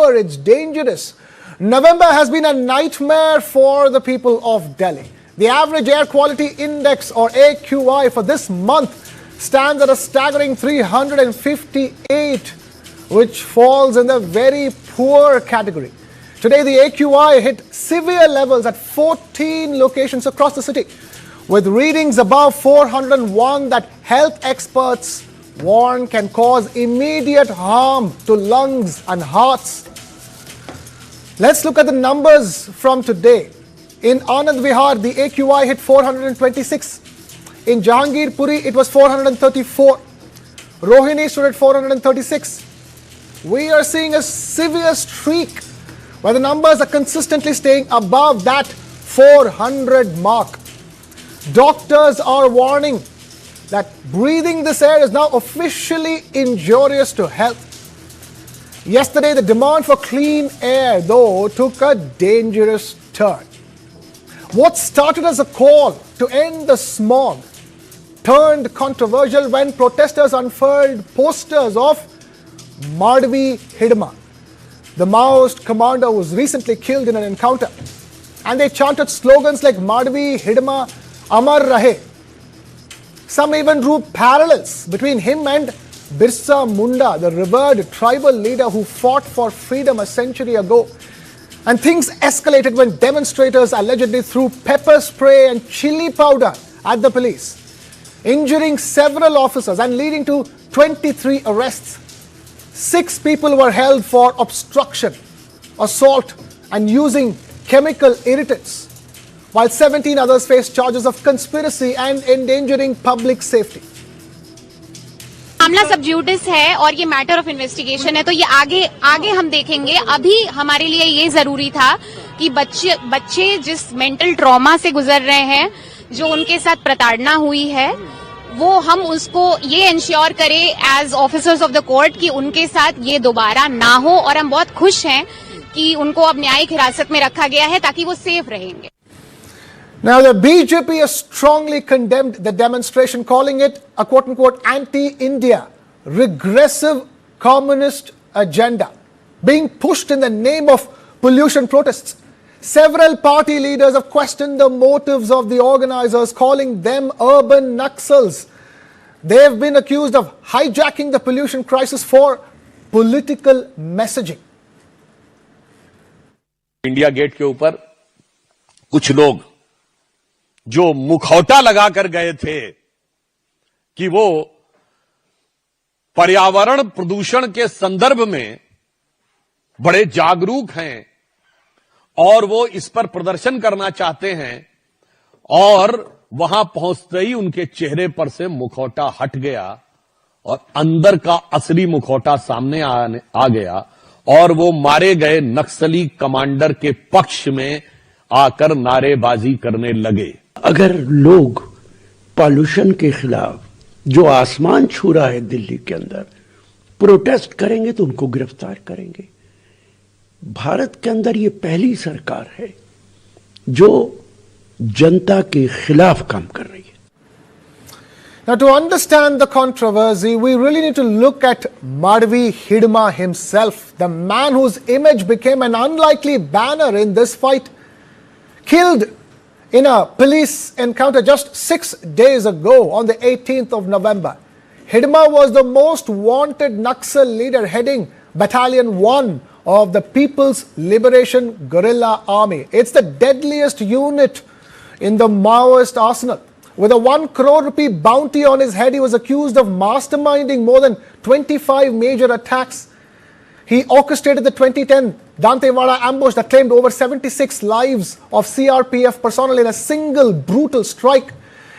poor, it's dangerous. November has been a nightmare for the people of Delhi. The average air quality index, or AQI, for this month stands at a staggering 358, which falls in the very poor category. Today, the AQI hit severe levels at 14 locations across the city, with readings above 401 that health experts warn can cause immediate harm to lungs and hearts. Let's look at the numbers from today. In Anand Vihar, the AQI hit 426. In Jahangirpuri, it was 434. Rohini stood at 436. We are seeing a severe streak where the numbers are consistently staying above that 400 mark. Doctors are warning that breathing this air is now officially injurious to health. Yesterday, the demand for clean air, though, took a dangerous turn. What started as a call to end the smog turned controversial when protesters unfurled posters of Madhvi Hidma, the Maoist commander who was recently killed in an encounter. And they chanted slogans like Madhvi Hidma Amar Rahe. Some even drew parallels between him and Birsa Munda, the revered tribal leader who fought for freedom a century ago. And things escalated when demonstrators allegedly threw pepper spray and chili powder at the police, injuring several officers and leading to 23 arrests. 6 people were held for obstruction, assault, and using chemical irritants, while 17 others faced charges of conspiracy and endangering public safety. मामला सब जुडिस है और ये matter of investigation है, तो ये आगे हम देखेंगे. अभी हमारे लिए ये जरूरी था कि बच्चे जिस मेंटल ट्रॉमा से गुजर रहे हैं, जो उनके साथ प्रताड़ना हुई है, वो हम उसको ये इंश्योर करें as officers of the court कि उनके साथ ये दोबारा ना हो. और हम बहुत खुश हैं कि उनको अब न्यायिक हिरासत में रखा गया है ताकि वो सेफ रहेंगे. Now, the BJP has strongly condemned the demonstration, calling it a quote-unquote anti-India, regressive communist agenda being pushed in the name of pollution protests. Several party leaders have questioned the motives of the organizers, calling them urban Naxals. They have been accused of hijacking the pollution crisis for political messaging. India Gate के ऊपर कुछ लोग जो मुखौटा लगाकर गए थे कि वो पर्यावरण प्रदूषण के संदर्भ में बड़े जागरूक हैं और वो इस पर प्रदर्शन करना चाहते हैं, और वहां पहुंचते ही उनके चेहरे पर से मुखौटा हट गया और अंदर का असली मुखौटा सामने आ गया और वो मारे गए नक्सली कमांडर के पक्ष में आकर नारेबाजी करने लगे. अगर लोग पॉल्यूशन के खिलाफ जो आसमान छू रहा है दिल्ली के अंदर प्रोटेस्ट करेंगे तो उनको गिरफ्तार करेंगे. भारत के अंदर ये पहली सरकार है जो जनता के खिलाफ काम कर रही है. Now, to understand the controversy, we really need to look at Madhvi Hidma himself, the man whose image became an unlikely banner in this fight. Killed in a police encounter just 6 days ago on the 18th of November. Hidma was the most wanted Naxal leader heading Battalion 1 of the People's Liberation Guerrilla Army. It's the deadliest unit in the Maoist arsenal. With a 1 crore rupee bounty on his head, he was accused of masterminding more than 25 major attacks. He orchestrated the 2010 Dantewada ambush that claimed over 76 lives of CRPF personnel in a single brutal strike.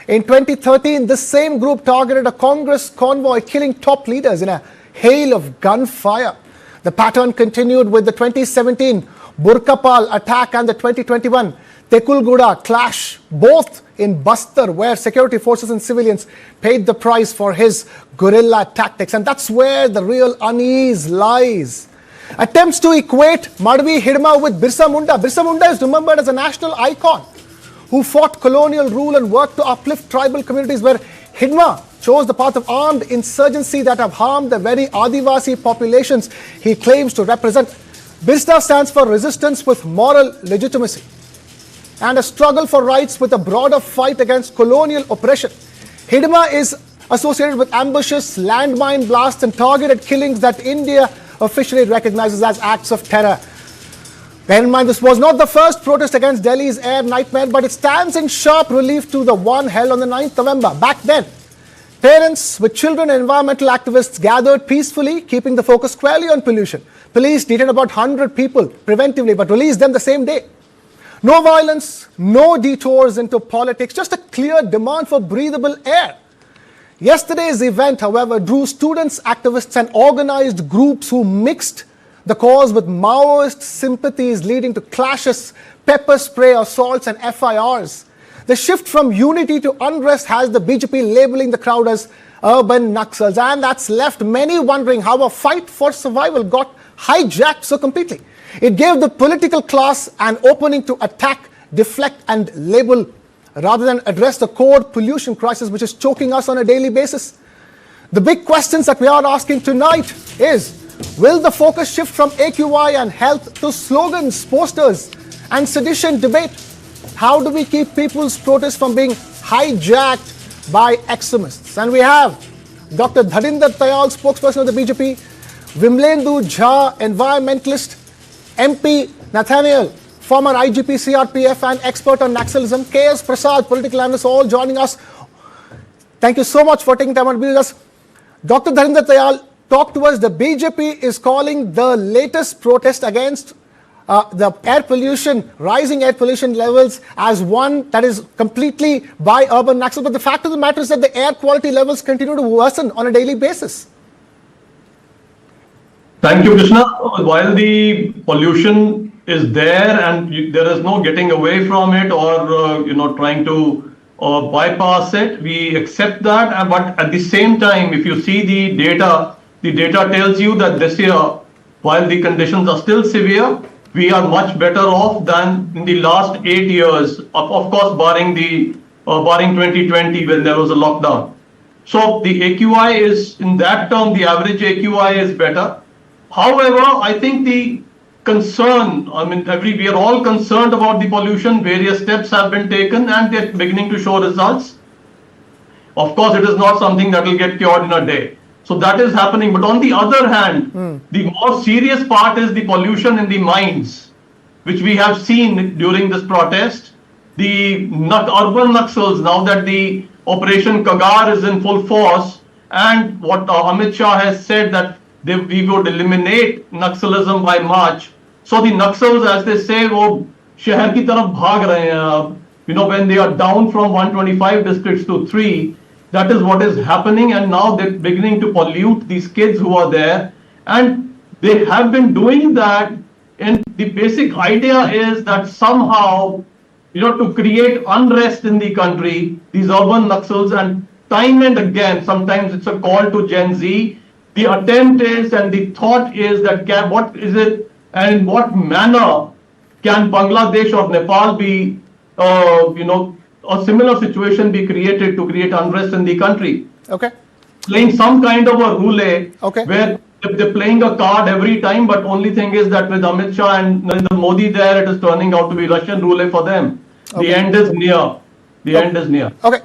In 2013, this same group targeted a Congress convoy, killing top leaders in a hail of gunfire. The pattern continued with the 2017 Burkapal attack and the 2021 Tekulguda clash, both in Bastar, where security forces and civilians paid the price for his guerrilla tactics. And that's where the real unease lies. Attempts to equate Madhvi Hidma with Birsa Munda. Birsa Munda is remembered as a national icon who fought colonial rule and worked to uplift tribal communities, where Hidma chose the path of armed insurgency that have harmed the very Adivasi populations he claims to represent. BISTA stands for resistance with moral legitimacy and a struggle for rights with a broader fight against colonial oppression. HIDMA is associated with ambushes, landmine blasts and targeted killings that India officially recognizes as acts of terror. Bear in mind, this was not the first protest against Delhi's air nightmare, but it stands in sharp relief to the one held on the 9th November. Back then, parents with children and environmental activists gathered peacefully, keeping the focus squarely on pollution. Police detained about 100 people preventively, but released them the same day. No violence, no detours into politics, just a clear demand for breathable air. Yesterday's event, however, drew students, activists and organized groups who mixed the cause with Maoist sympathies, leading to clashes, pepper spray assaults and FIRs. The shift from unity to unrest has the BJP labeling the crowd as urban Naxals, and that's left many wondering how a fight for survival got hijacked so completely. It gave the political class an opening to attack, deflect and label rather than address the core pollution crisis which is choking us on a daily basis. The big questions that we are asking tonight is, will the focus shift from AQI and health to slogans, posters and sedition debate? How do we keep people's protests from being hijacked by extremists? And we have Dr. Dharinder Tayal, spokesperson of the BJP, Vimlendu Jha, environmentalist, MP Nathaniel, former IGP CRPF and expert on naxalism, KS Prasad, political analyst, all joining us. Thank you so much for taking time to be with us. Dr. Dharinder Tayal, talk to us. The BJP is calling the latest protest against the air pollution, rising air pollution levels as one that is completely by urban Naxal. But the fact of the matter is that the air quality levels continue to worsen on a daily basis. Thank you, Krishna. While the pollution is there and there is no getting away from it or trying to bypass it, we accept that. But at the same time, if you see the data tells you that this year, while the conditions are still severe, we are much better off than in the last 8 years. Of course, barring 2020 when there was a lockdown. So the AQI is, in that term, the average AQI is better. However, I think the concern, we are all concerned about the pollution. Various steps have been taken and they're beginning to show results. Of course, it is not something that will get cured in a day. So that is happening. But on the other hand, the more serious part is the pollution in the mines, which we have seen during this protest. The urban Naxals, now that the Operation Kagar is in full force, and what Amit Shah has said that we would eliminate Naxalism by March. So the Naxals, as they say, wo shahar ki taraf bhag rahe hain. When they are down from 125 districts to 3, that is what is happening. And now they're beginning to pollute these kids who are there. And they have been doing that. And the basic idea is that somehow, to create unrest in the country, these urban Naxals, and time and again, sometimes it's a call to Gen Z. The attempt is and the thought is that what is it and in what manner can Bangladesh or Nepal be, a similar situation be created to create unrest in the country. Okay. Playing some kind of a roulette where they're playing a card every time, but only thing is that with Amit Shah and Narendra Modi there, it is turning out to be Russian roulette for them. Okay. The end is near. The end is near. Okay.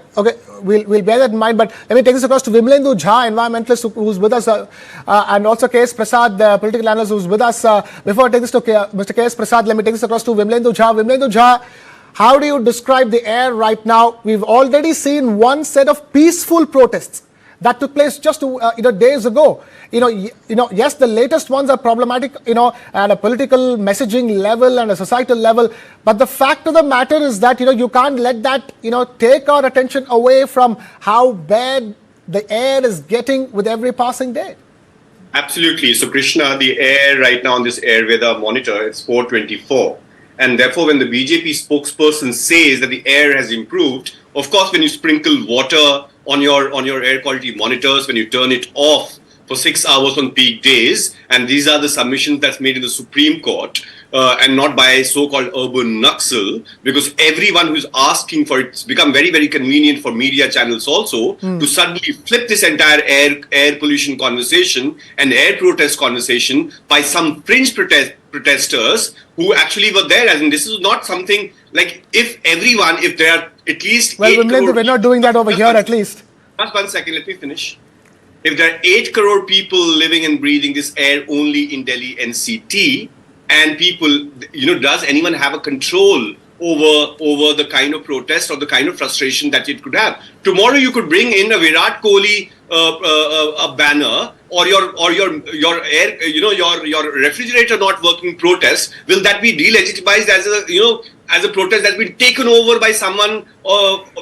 We'll bear that in mind, but let me take this across to Vimlendu Jha, environmentalist who's with us, and also KS Prasad, the political analyst who's with us. Before I take this to Mr. KS Prasad, let me take this across to Vimlendu Jha. Vimlendu Jha, how do you describe the air right now? We've already seen one set of peaceful protests that took place just days ago. Yes, the latest ones are problematic, at a political messaging level and a societal level. But the fact of the matter is that, you can't let that, take our attention away from how bad the air is getting with every passing day. Absolutely. So, Krishna, the air right now on this air weather monitor, it's 424. And therefore, when the BJP spokesperson says that the air has improved, of course, when you sprinkle water on your air quality monitors, when you turn it off for 6 hours on peak days, and these are the submissions that's made in the Supreme Court, and not by so-called urban Naxal, because everyone who's asking for it, it's become very, very convenient for media channels also to suddenly flip this entire air pollution conversation and air protest conversation by some fringe protesters who actually were there. As in, this is not something like if there are at least well, we're not doing that over here at least. Just 1 second, let me finish. If there are 8 crore people living and breathing this air only in Delhi NCT, and people, does anyone have a control over the kind of protest or the kind of frustration that it could have? Tomorrow you could bring in a Virat Kohli a banner, or your air, your refrigerator not working protest. Will that be delegitimized as a protest that's been taken over by someone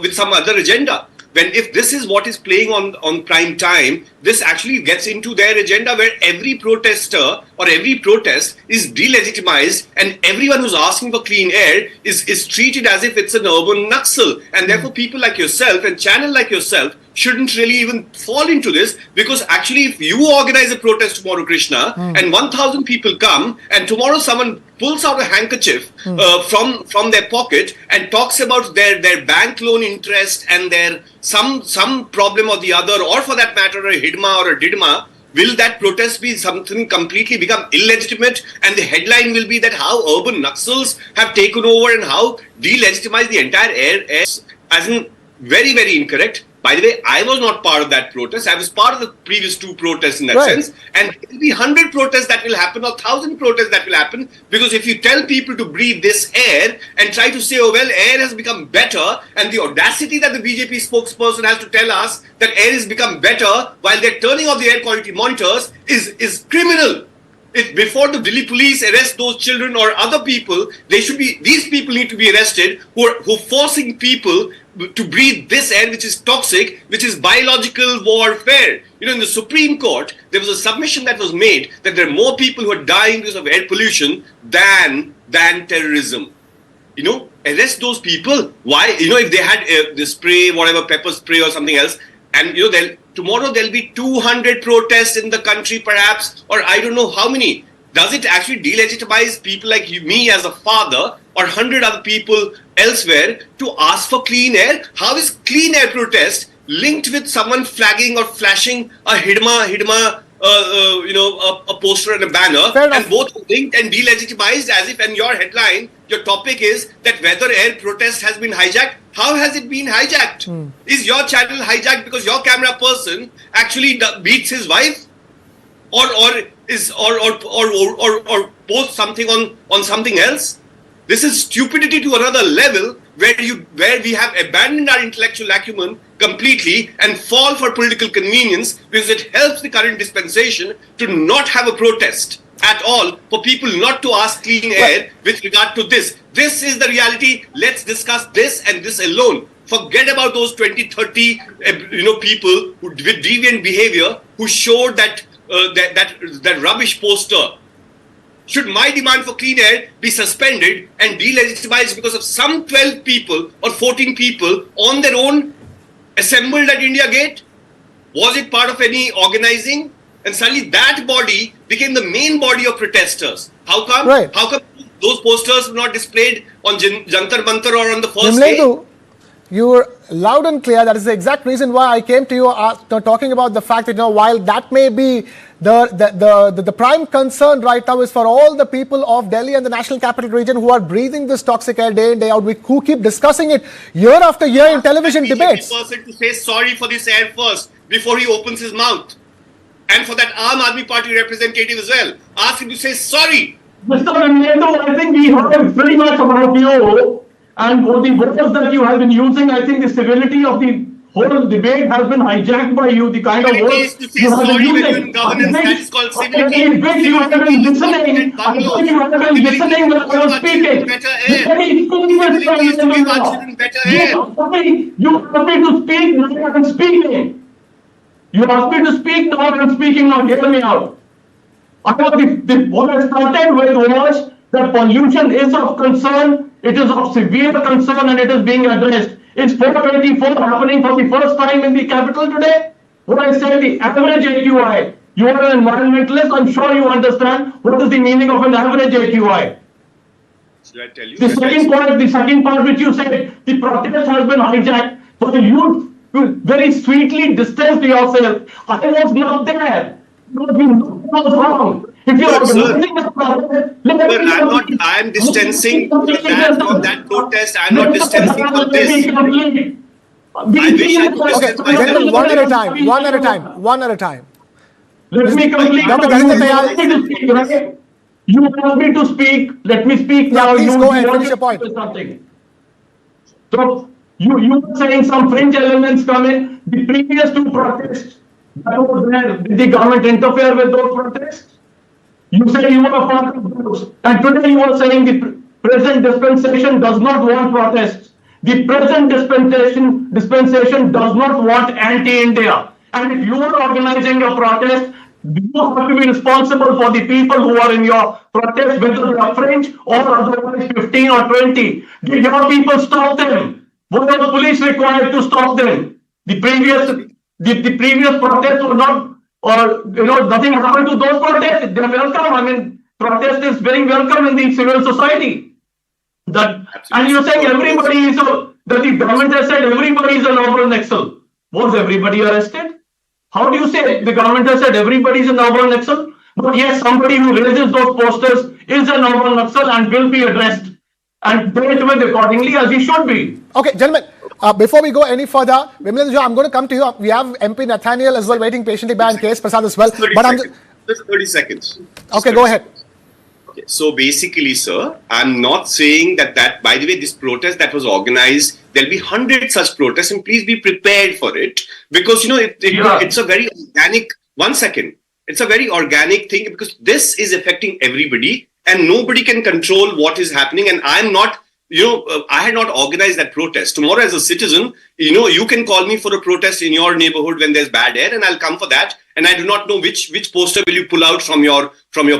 with some other agenda? If this is what is playing on prime time, this actually gets into their agenda where every protester or every protest is delegitimized, and everyone who's asking for clean air is treated as if it's an urban Naxal. And therefore people like yourself and channel like yourself shouldn't really even fall into this, because actually if you organize a protest tomorrow, Krishna, and 1,000 people come, and tomorrow someone pulls out a handkerchief from their pocket and talks about their bank loan interest and their some problem or the other, or for that matter a hidma or a didma, will that protest be something completely become illegitimate, and the headline will be that how urban Naxals have taken over and how delegitimized the entire air as in very, very incorrect. By the way, I was not part of that protest. I was part of the previous 2 protests in that sense. And there will be 100 protests that will happen, or 1,000 protests that will happen. Because if you tell people to breathe this air and try to say, oh, well, air has become better, and the audacity that the BJP spokesperson has to tell us that air has become better while they're turning off the air quality monitors is criminal. Before the Delhi police arrest those children or other people, these people need to be arrested who are forcing people to breathe this air, which is toxic, which is biological warfare. In the Supreme Court, there was a submission that was made that there are more people who are dying because of air pollution than terrorism. Arrest those people. Why? If they had the spray, whatever, pepper spray or something else, and tomorrow there'll be 200 protests in the country perhaps, or I don't know how many. Does it actually delegitimize people like me as a father or 100 other people elsewhere to ask for clean air? How is clean air protest linked with someone flagging or flashing a hidma, a poster and a banner, and both linked and delegitimized as if, and your headline, your topic is that whether air protest has been hijacked. How has it been hijacked? Is your channel hijacked because your camera person actually beats his wife, or posts something on something else? This is stupidity to another level, where we have abandoned our intellectual acumen completely and fall for political convenience, because it helps the current dispensation to not have a protest at all, for people not to ask clean air with regard to this. This is the reality. Let's discuss this and this alone. Forget about those 20, 30 people with deviant behavior who showed that rubbish poster. Should my demand for clean air be suspended and delegitimized because of some 12 people or 14 people on their own assembled at India Gate? Was it part of any organizing? And suddenly that body became the main body of protesters. How come? Right. How come those posters were not displayed on Jantar Mantar or on the first day? You were loud and clear. That is the exact reason why I came to you talking about the fact that while that may be the prime concern right now is for all the people of Delhi and the National Capital Region who are breathing this toxic air day in, day out, who keep discussing it year after year in television debates. Person to say sorry for this air first before he opens his mouth. And for that Aam Aadmi Party representative as well. Ask him to say sorry. Mr. Menendo, I think we heard very much about you and for the words that you have been using. I think the civility of the whole debate has been hijacked by you. The kind of words you have been using. That is called civility. I think you have been listening. I think you have been listening when I was speaking. You asked me to speak, now I'm speaking. You asked me to speak, now I'm speaking, now hear me out. What I started with was that pollution is of concern, it is of severe concern, and it is being addressed. Is 424 happening for the first time in the capital today? What I said, the average AQI You are an environmentalist. I'm sure you understand what is the meaning of an average AQI. Should I tell you? The second part which you said, the protest has been hijacked. For you to very sweetly distance yourself. I was not there. You was wrong. If you are organizing this protest, I'm distancing from that protest. I'm not distancing from this. I wish I could distance Okay, gentlemen, one at a time. Let me complete. You want me to speak? Let me speak now. Please go ahead, finish your point. So, you were saying some fringe elements come in. The previous two protests that were there, did the government interfere with those protests? You said you were a part of those. And today you are saying the present dispensation does not want protests. The present dispensation does not want anti-India. And if you are organizing a protest, you have to be responsible for the people who are in your protest, whether they are fringe or otherwise 15 or 20. Did your people stop them? Were the police required to stop them? The previous protests were not, or nothing happened to those protests. They're welcome. I mean, protest is very welcome in the civil society. And you're saying everybody is that the government has said everybody is a noble Naxal. Was everybody arrested? How do you say the government has said everybody is a noble Naxal? But yes, somebody who raises those posters is a noble Naxal and will be addressed and dealt with accordingly as he should be. Okay, gentlemen, before we go any further, Vimalendu, I'm going to come to you. We have MP Nathaniel as well waiting patiently behind KS Prasad as well. Just 30 seconds. Okay, go ahead. Okay, so basically, sir, I'm not saying that, by the way, this protest that was organized, there'll be 100 such protests, and please be prepared for it, because, it's a very organic, it's a very organic thing, because this is affecting everybody, and nobody can control what is happening, and I'm not, I had not organized that protest. Tomorrow as a citizen, you can call me for a protest in your neighborhood when there's bad air, and I'll come for that. And I do not know which poster will you pull out from your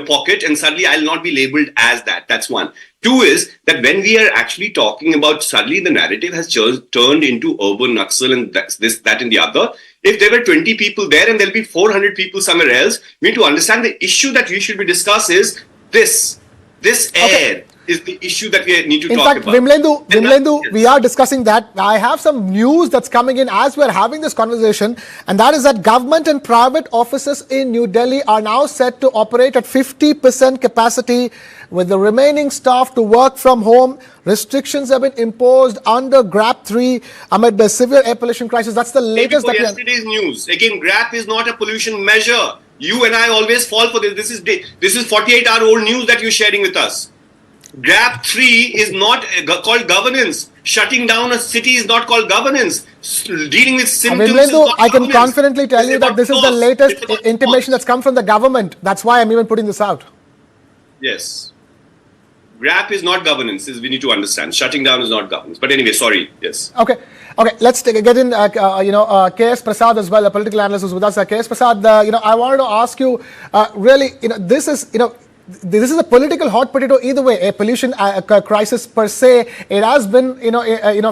pocket, and suddenly I'll not be labeled as that. That's one. Two is that when we are actually talking about, suddenly the narrative has turned into urban Naxal and that and the other. If there were 20 people there and there'll be 400 people somewhere else, we need to understand the issue that we should be discussing is this air. Is the issue that we need to talk about. In fact, Vimalendu, yes. We are discussing that. I have some news that's coming in as we're having this conversation, and that is that government and private offices in New Delhi are now set to operate at 50% capacity, with the remaining staff to work from home. Restrictions have been imposed under GRAP 3 amid the severe air pollution crisis. That's the latest. Yesterday's news. Again, GRAP is not a pollution measure. You and I always fall for this. This is 48-hour-old news that you're sharing with us. GRAP 3 is not called governance. Shutting down a city is not called governance. Dealing with symptoms is not I can confidently tell you that this is the latest intimation that's come from the government. That's why I'm even putting this out. Yes. GRAP is not governance, we need to understand. Shutting down is not governance. But anyway, sorry. Yes. Okay. Let's get in, KS Prasad as well, a political analyst who's with us. KS Prasad, I wanted to ask you, really, this is a political hot potato either way. A pollution crisis per se, it has been,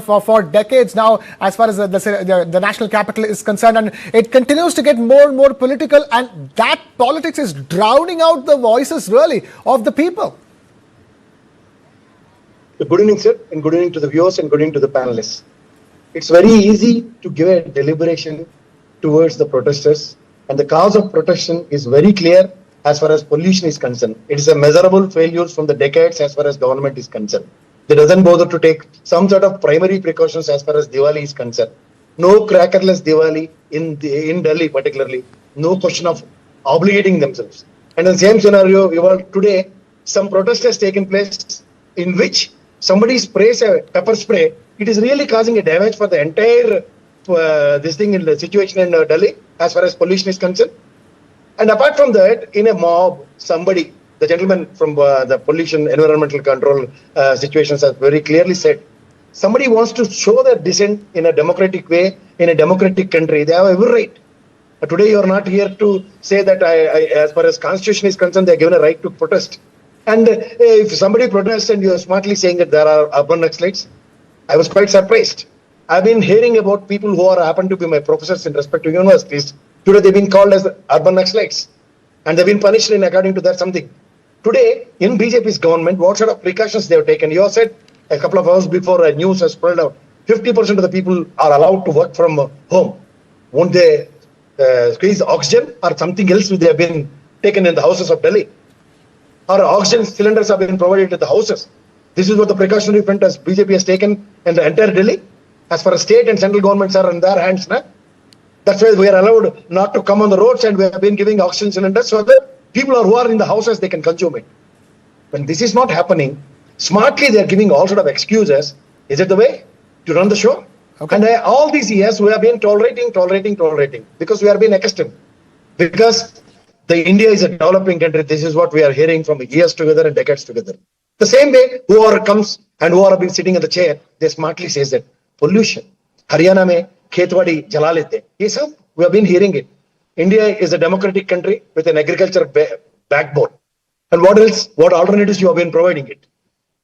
for decades now, as far as the national capital is concerned, and it continues to get more and more political, and that politics is drowning out the voices, really, of the people. Good evening, sir, and good evening to the viewers and good evening to the panelists. It's very easy to give a deliberation towards the protesters, and the cause of protection is very clear. As far as pollution is concerned, it is a measurable failures from the decades as far as government is concerned. They doesn't bother to take some sort of primary precautions as far as Diwali is concerned. No crackerless Diwali in Delhi particularly. No question of obligating themselves. And in the same scenario, today some protest has taken place in which somebody sprays a pepper spray. It is really causing a damage for the entire this thing in the situation in Delhi as far as pollution is concerned. And apart from that, in a mob, somebody, the gentleman from the pollution environmental control situations has very clearly said, somebody wants to show their dissent in a democratic way, in a democratic country. They have every right. Today, you are not here to say that as far as constitution is concerned, they are given a right to protest. And if somebody protests and you are smartly saying that there are urban Naxalites, I was quite surprised. I've been hearing about people who happen to be my professors in respective universities. Today they've been called as urban Naxalites, and they've been punished in according to that something. Today, in BJP's government, what sort of precautions they have taken? You have said a couple of hours before news has spread out, 50% of the people are allowed to work from home. Won't they squeeze oxygen or something else which they have been taken in the houses of Delhi? Or oxygen cylinders have been provided to the houses. This is what the precautionary front as BJP has taken in the entire Delhi. As far as state and central governments are in their hands now. That's why we are allowed not to come on the roads, and we have been giving oxygen cylinders so that people who are in the houses, they can consume it. When this is not happening, smartly they are giving all sort of excuses. Is it the way to run the show? Okay. And all these years we have been tolerating because we are being accustomed. Because the India is a developing country. This is what we are hearing from years together and decades together. The same way whoever comes and whoever have been sitting in the chair, they smartly says that pollution. Haryana mein khetwadi jala lete. Yes, sir, we have been hearing it. India is a democratic country with an agriculture backbone. And what else? What alternatives you have been providing it?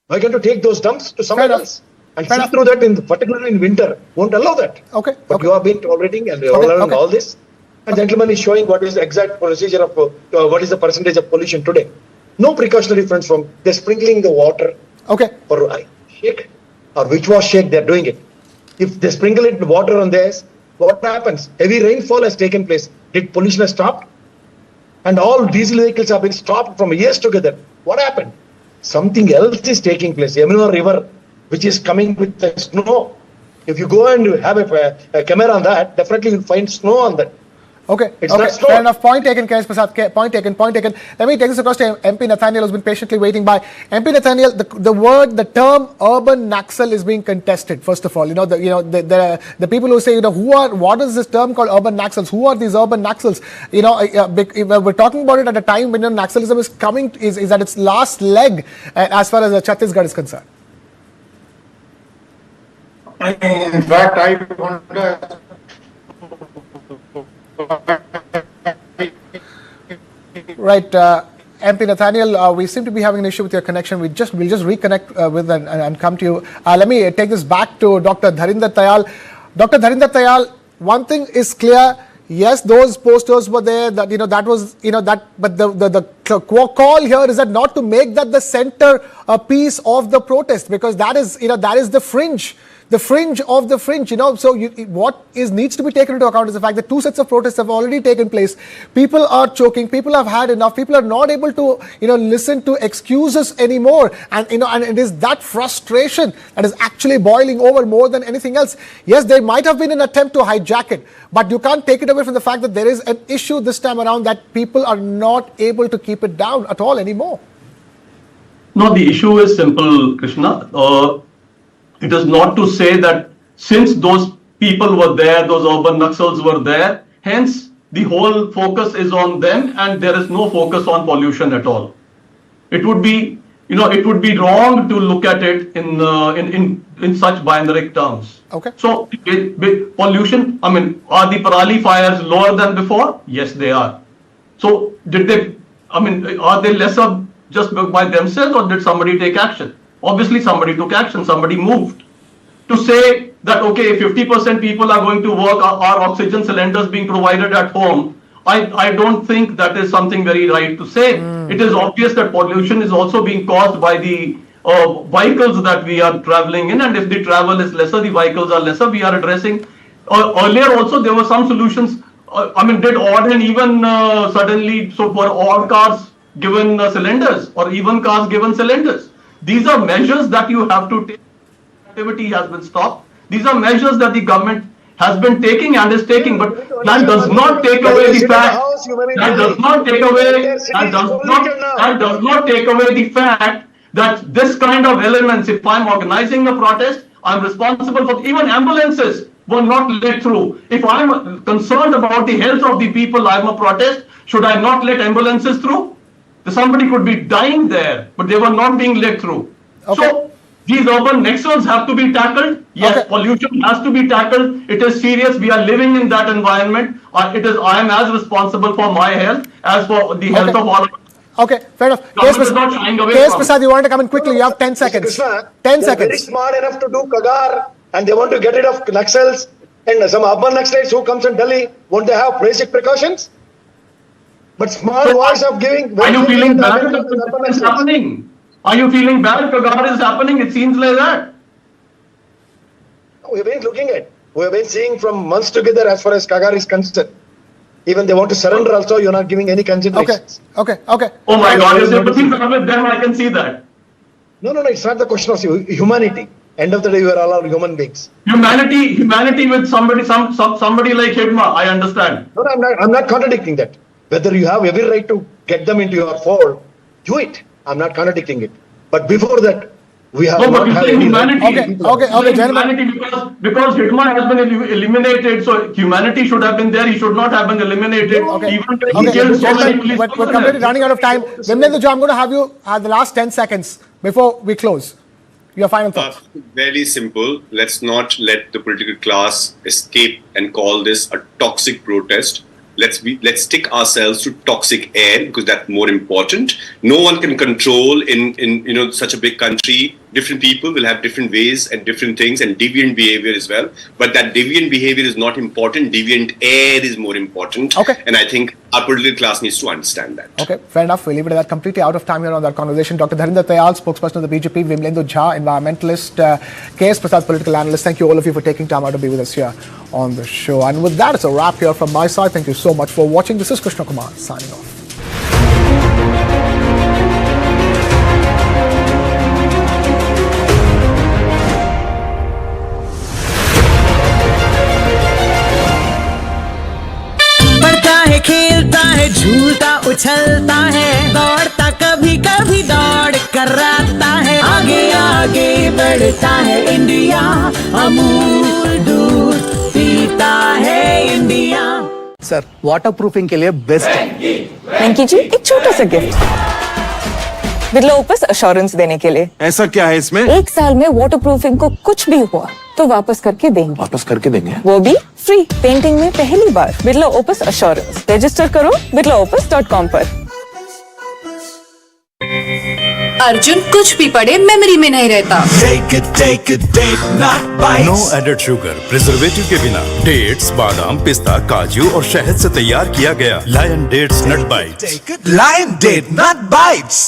Why can't you take those dumps to somewhere else? And see through that, particularly in winter, won't allow that. Okay. But you have been tolerating and allowing all this. And gentleman is showing what is the exact procedure of what is the percentage of pollution today. No precautionary fronts from they're sprinkling the water. Okay. Or shake or which was shake, they're doing it. If they sprinkle it water on theirs, what happens? Heavy rainfall has taken place. Did pollution have stopped? And all diesel vehicles have been stopped from years together. What happened? Something else is taking place. Yamuna River, which is coming with the snow. If you go and have a camera on that, definitely you'll find snow on that. Okay, it's okay. not snow. Fair enough. Point taken, K.S. Prasad. Point taken. Let me take this across to MP Nathaniel, who's been patiently waiting by. MP Nathaniel, the term urban Naxal is being contested. First of all, the people who say, what is this term called urban Naxals? Who are these urban Naxals? We're talking about it at a time when Naxalism is at its last leg as far as Chhattisgarh is concerned. In fact, I wonder. Right, MP Nathaniel, we seem to be having an issue with your connection. We'll just reconnect with and come to you. Let me take this back to Dr. Dharinder Tayal. Dr. Dharinder Tayal, one thing is clear. Yes, those posters were there. But the call here is that not to make that the center piece of the protest, because that is the fringe. The fringe of the fringe, So what needs to be taken into account is the fact that 2 sets of protests have already taken place. People are choking. People have had enough. People are not able to, listen to excuses anymore. And it is that frustration that is actually boiling over more than anything else. Yes, there might have been an attempt to hijack it, but you can't take it away from the fact that there is an issue this time around that people are not able to keep it down at all anymore. No, the issue is simple, Krishna. It is not to say that since those people were there, those urban Naxals were there, hence the whole focus is on them and there is no focus on pollution at all. It would be, wrong to look at it in such binary terms. Okay. So pollution, are the Parali fires lower than before? Yes, they are. So are they lesser just by themselves, or did somebody take action? Obviously, somebody took action, somebody moved. To say that, okay, 50% people are going to work, are oxygen cylinders being provided at home, I don't think that is something very right to say. It is obvious that pollution is also being caused by the vehicles that we are traveling in, and if the travel is lesser, the vehicles are lesser, we are addressing. Earlier also, there were some solutions, did odd and even suddenly, so for all cars given cylinders, or even cars given cylinders. These are measures that you have to take. Activity has been stopped. These are measures that the government has been taking and is taking, but that does not take away the fact. That does not take away the fact that this kind of elements. If I'm organizing a protest, I'm responsible for. Even ambulances were not let through. If I'm concerned about the health of the people, I'm a protest. Should I not let ambulances through? Somebody could be dying there, but they were not being let through. Okay. So these urban nexus have to be tackled. Yes, okay. Pollution has to be tackled. It is serious. We are living in that environment. I am as responsible for my health as for the health of all. Okay, fair enough. K.S. Prasad, you want to come in quickly? You have 10 seconds. Krishna, 10 seconds. Very smart enough to do Kagar, and they want to get rid of Naxals. And some urban Naxalites who comes in Delhi, won't they have basic precautions? But small voice of giving. Are you feeling bad because it's happening? Are you feeling bad because God is happening? It seems like that. We have been looking at. We have been seeing from months together as far as Kagar is concerned. Even they want to surrender also, you're not giving any considerations. Okay. Oh my God, you're sympathetic with them, I can see that. No, it's not the question of humanity. End of the day, we are all human beings. Humanity with somebody like Hidma, I understand. No, I'm not contradicting that. Whether you have every right to get them into your fold, do it. I'm not contradicting it. But before that, we have No, not but you had say any humanity. Okay, gentlemen. Humanity because Hidma has been eliminated, so humanity should have been there. He should not have been eliminated. Okay. Even though he killed so many police We're completely running out of time. Vimlendu, I'm going to have you have the last 10 seconds before we close. Your final thoughts. Very simple. Let's not let the political class escape and call this a toxic protest. Let's stick ourselves to toxic air because that's more important. No one can control in such a big country. Different people will have different ways and different things and deviant behavior as well. But that deviant behavior is not important. Deviant air is more important. Okay. And I think our political class needs to understand that. Okay, fair enough. We'll leave it at that. Completely out of time here on that conversation. Dr. Dharinder Tayal, spokesperson of the BJP, Vimlendu Jha, environmentalist, K.S. Prasad, political analyst. Thank you all of you for taking time out to be with us here on the show. And with that, it's a wrap here from my side. Thank you so much for watching. This is Krishna Kumar signing off. खेलता है झूलता उछलता है दौड़ता कभी कभी दौड़ कराता है आगे आगे बढ़ता है इंडिया अमूल दूध पीता है इंडिया। सर वाटर प्रूफिंग के लिए बेस्ट है। वेंकी जी एक छोटा सा गिफ्ट बिरला ओपस एश्योरेंस देने के लिए। ऐसा क्या है इसमें? 1 साल में वाटर प्रूफिंग को कुछ भी हुआ तो वापस करके देंगे। वो भी फ्री। पेंटिंग में पहली बार बिरला ओपस एश्योरेंस। रजिस्टर करो birlaopus.com पर। अर्जुन कुछ भी पढ़े मेमोरी में नहीं रहता। Take a date, not bites. No added sugar, preservative के बिना। डेट्स, बादाम, पिस्ता, काजू और शहद से तैयार किया गया Lion dates nut bites. Lion date, not bites.